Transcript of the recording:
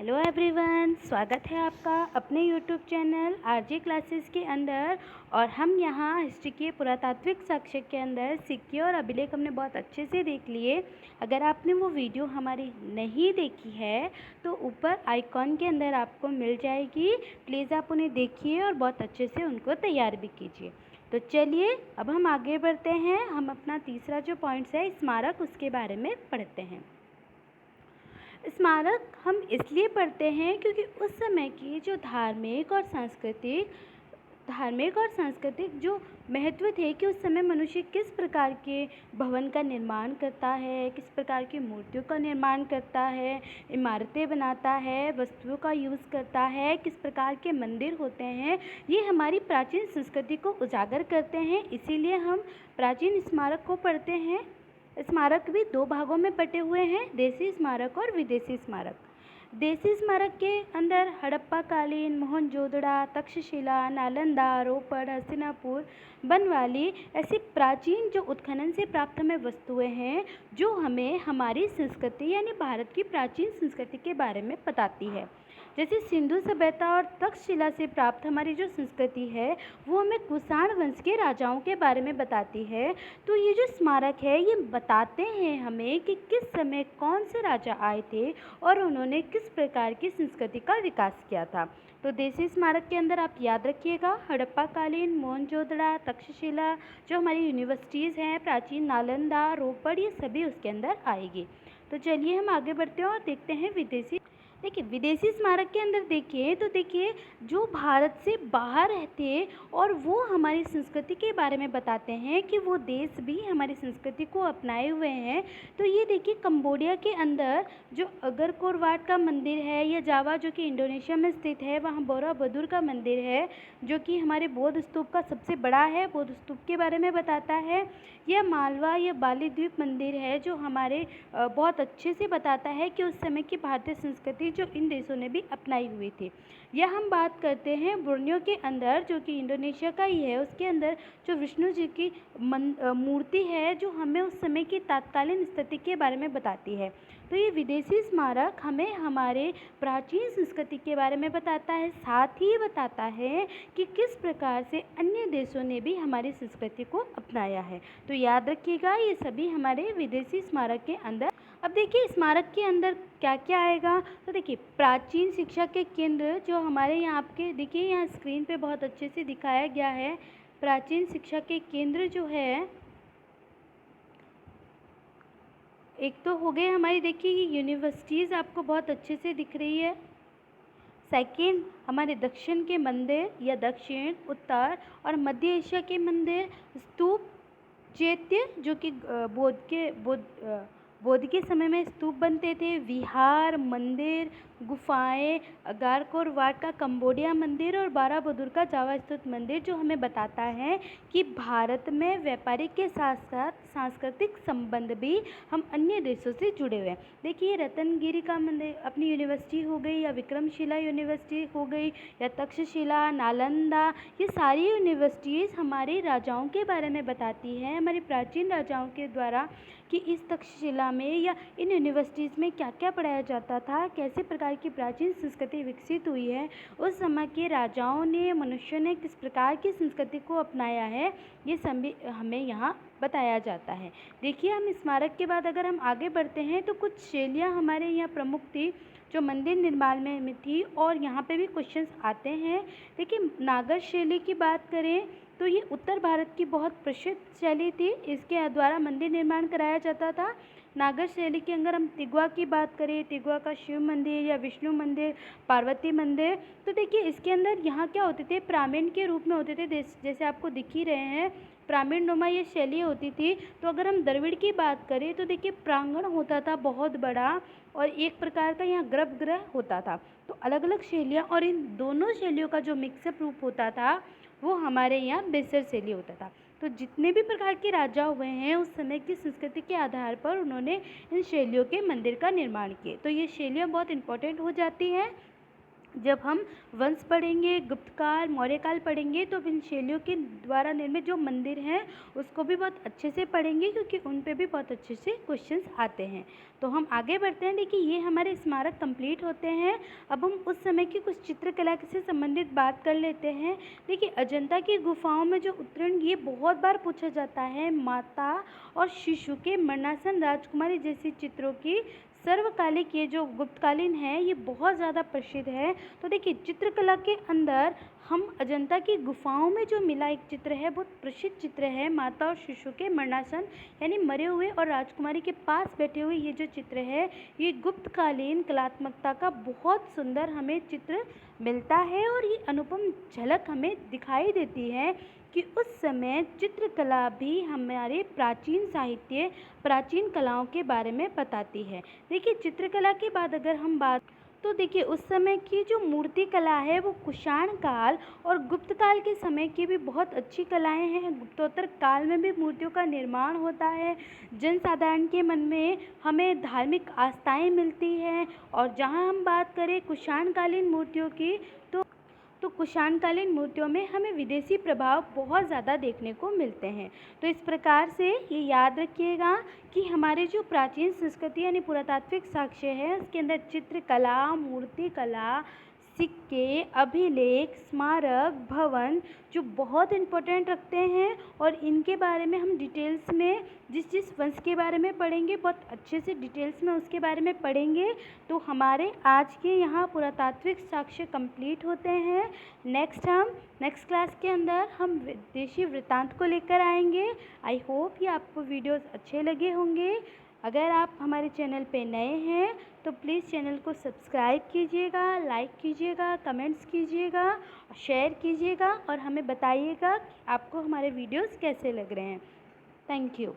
Hello everyone, स्वागत है आपका अपने यूट्यूब चैनल आरजे क्लासेस के अंदर। और हम यहाँ हिस्ट्री के पुरातात्विक साक्ष्य के अंदर सिक्के और अभिलेख हमने बहुत अच्छे से देख लिए। अगर आपने वो वीडियो हमारी नहीं देखी है तो ऊपर आइकॉन के अंदर आपको मिल जाएगी। प्लीज़ आप उन्हें देखिए और बहुत अच्छे से उनको तैयार भी कीजिए। तो चलिए अब हम आगे बढ़ते हैं। हम अपना तीसरा जो पॉइंट्स है स्मारक, उसके बारे में पढ़ते हैं। स्मारक हम इसलिए पढ़ते हैं क्योंकि उस समय की जो धार्मिक और सांस्कृतिक जो महत्व थे कि उस समय मनुष्य किस प्रकार के भवन का निर्माण करता है, किस प्रकार की मूर्तियों का निर्माण करता है, इमारतें बनाता है, वस्तुओं का यूज़ करता है, किस प्रकार के मंदिर होते हैं, ये हमारी प्राचीन संस्कृति को उजागर करते हैं। इसीलिए हम प्राचीन स्मारक को पढ़ते हैं। स्मारक भी दो भागों में बटे हुए हैं, देसी स्मारक और विदेशी स्मारक। देसी स्मारक के अंदर हड़प्पा कालीन, मोहनजोदड़ो, तक्षशिला, नालंदा, रोपड़, हस्तिनापुर, बनवाली ऐसी प्राचीन जो उत्खनन से प्राप्त हमें वस्तुएं हैं जो हमें हमारी संस्कृति यानी भारत की प्राचीन संस्कृति के बारे में बताती है। जैसे सिंधु सभ्यता और तक्षशिला से प्राप्त हमारी जो संस्कृति है वो हमें कुषाण वंश के राजाओं के बारे में बताती है। तो ये जो स्मारक है ये बताते हैं हमें कि किस समय कौन से राजा आए थे और उन्होंने किस प्रकार की संस्कृति का विकास किया था। तो देसी स्मारक के अंदर आप याद रखिएगा हड़प्पा कालीन, मोहनजोदड़ो, तक्षशिला, जो हमारी यूनिवर्सिटीज़ हैं प्राचीन, नालंदा, रोपड़, ये सभी उसके अंदर आएगी। तो चलिए हम आगे बढ़ते हैं और देखते हैं विदेशी। देखिए विदेशी स्मारक के अंदर देखिए जो भारत से बाहर रहते हैं और वो हमारी संस्कृति के बारे में बताते हैं कि वो देश भी हमारी संस्कृति को अपनाए हुए हैं। तो ये देखिए कंबोडिया के अंदर जो अगरकोर वाट का मंदिर है, या जावा जो कि इंडोनेशिया में स्थित है, वहाँ बोराबुदुर का मंदिर है जो कि हमारे बौद्ध स्तूप का सबसे बड़ा है, बौद्ध स्तूप के बारे में बताता है। यह मालवा या बाली द्वीप मंदिर है जो हमारे बहुत अच्छे से बताता है कि उस समय की भारतीय संस्कृति जो इन देशों ने भी अपनाई हुई थी। यह हम बात करते हैं बोर्नियो के अंदर जो कि इंडोनेशिया का ही है, उसके अंदर जो विष्णु जी की मूर्ति है जो हमें उस समय की तत्कालीन स्थिति के बारे में बताती है। तो ये विदेशी स्मारक हमें हमारे प्राचीन संस्कृति के बारे में बताता है, साथ ही बताता है कि किस प्रकार से अन्य देशों ने भी हमारी संस्कृति को अपनाया है। तो याद रखिएगा ये सभी हमारे विदेशी स्मारक के अंदर। अब देखिए स्मारक के अंदर क्या क्या आएगा। तो देखिए प्राचीन शिक्षा के केंद्र जो हमारे यहाँ आपके देखिए यहाँ स्क्रीन पे बहुत अच्छे से दिखाया गया है। प्राचीन शिक्षा के केंद्र जो है एक तो हो गए हमारी, देखिए ये यूनिवर्सिटीज़ आपको बहुत अच्छे से दिख रही है। सेकेंड हमारे दक्षिण के मंदिर या दक्षिण, उत्तर और मध्य एशिया के मंदिर, स्तूप, चैत्य जो कि बौद्ध के समय में स्तूप बनते थे, विहार, मंदिर, गुफाएं, अगारकोर वाट का कंबोडिया मंदिर और बाराबुदुर का जावा स्थित मंदिर जो हमें बताता है कि भारत में व्यापारिक के साथ साथ सांस्कृतिक संबंध भी हम अन्य देशों से जुड़े हुए हैं। देखिए रत्नगिरी का मंदिर अपनी यूनिवर्सिटी हो गई, या विक्रमशिला यूनिवर्सिटी हो गई, या तक्षशिला, नालंदा, ये सारी यूनिवर्सिटीज़ हमारे राजाओं के बारे में बताती हैं, हमारे प्राचीन राजाओं के द्वारा कि इस तक्षशिला में या इन यूनिवर्सिटीज़ में क्या क्या पढ़ाया जाता था, कैसे प्रकार की प्राचीन संस्कृति विकसित हुई है, उस समय के राजाओं ने, मनुष्यों ने किस प्रकार की संस्कृति को अपनाया है, ये सभी हमें यहाँ बताया जाता है। देखिए हम स्मारक के बाद अगर हम आगे बढ़ते हैं तो कुछ शैलियाँ हमारे यहाँ प्रमुख थी जो मंदिर निर्माण में थी, और यहाँ पे भी क्वेश्चंस आते हैं। देखिए नागर शैली की बात करें तो ये उत्तर भारत की बहुत प्रसिद्ध शैली थी, इसके द्वारा मंदिर निर्माण कराया जाता था। नागर शैली के अंदर हम तिगवा की बात करें, तिगवा का शिव मंदिर या विष्णु मंदिर, पार्वती मंदिर, तो देखिए इसके अंदर यहाँ क्या होते थे, प्रामीण के रूप में होते थे, जैसे आपको दिख ही रहे हैं प्रामीण नुमा ये शैली होती थी। तो अगर हम द्रविड़ की बात करें तो देखिए प्रांगण होता था बहुत बड़ा और एक प्रकार का यहाँ गर्भगृह होता था। तो अलग अलग शैलियाँ और इन दोनों शैलियों का जो मिक्सअप रूप होता था वो हमारे यहाँ बेसर शैली होता था। तो जितने भी प्रकार के राजा हुए हैं उस समय की संस्कृति के आधार पर उन्होंने इन शैलियों के मंदिर का निर्माण किए। तो ये शैलियाँ बहुत इंपॉर्टेंट हो जाती हैं। जब हम वंश पढ़ेंगे, गुप्त काल, मौर्य काल पढ़ेंगे तो इन शैलियों के द्वारा निर्मित जो मंदिर हैं उसको भी बहुत अच्छे से पढ़ेंगे, क्योंकि उन पे भी बहुत अच्छे से क्वेश्चंस आते हैं। तो हम आगे बढ़ते हैं। देखिए, ये हमारे स्मारक कंप्लीट होते हैं। अब हम उस समय की कुछ चित्रकला से संबंधित बात कर लेते हैं। देखिए, अजंता की गुफाओं में जो उत्कीर्ण, ये बहुत बार पूछा जाता है। माता और शिशु के मरणासन, राजकुमारी जैसी चित्रों की सर्वकालिक, ये जो गुप्तकालीन है, ये बहुत ज़्यादा प्रसिद्ध है। तो देखिए, चित्रकला के अंदर हम अजंता की गुफाओं में जो मिला एक चित्र है, बहुत प्रसिद्ध चित्र है। माता और शिशु के मरणासन, यानी मरे हुए और राजकुमारी के पास बैठे हुए ये जो चित्र है, ये गुप्तकालीन कलात्मकता का बहुत सुंदर हमें चित्र मिलता है। और ये अनुपम झलक हमें दिखाई देती है कि उस समय चित्रकला भी हमारे प्राचीन साहित्य, प्राचीन कलाओं के बारे में बताती है। देखिए, चित्रकला के बाद अगर हम बात, तो देखिए उस समय की जो मूर्ति कला है वो कुषाण काल और गुप्त काल के समय की भी बहुत अच्छी कलाएं हैं। गुप्तोत्तर काल में भी मूर्तियों का निर्माण होता है। जनसाधारण के मन में हमें धार्मिक आस्थाएं मिलती हैं। और जहां हम बात करें कुषाण कालीन मूर्तियों की, तो कुषाणकालीन मूर्तियों में हमें विदेशी प्रभाव बहुत ज़्यादा देखने को मिलते हैं। तो इस प्रकार से ये याद रखिएगा कि हमारे जो प्राचीन संस्कृति यानी पुरातात्विक साक्ष्य है, उसके अंदर चित्रकला, मूर्तिकला, सिक्के, अभिलेख, स्मारक, भवन जो बहुत इम्पोर्टेंट रखते हैं। और इनके बारे में हम डिटेल्स में जिस जिस वंश के बारे में पढ़ेंगे, बहुत अच्छे से डिटेल्स में उसके बारे में पढ़ेंगे। तो हमारे आज के यहाँ पुरातात्विक साक्ष्य कंप्लीट होते हैं। नेक्स्ट क्लास के अंदर हम विदेशी वृत्तांत को लेकर आएंगे। आई होप ये आपको वीडियोस अच्छे लगे होंगे। अगर आप हमारे चैनल पे नए हैं तो प्लीज़ चैनल को सब्सक्राइब कीजिएगा, लाइक कीजिएगा, कमेंट्स कीजिएगा, शेयर कीजिएगा और हमें बताइएगा कि आपको हमारे वीडियोस कैसे लग रहे हैं। Thank you.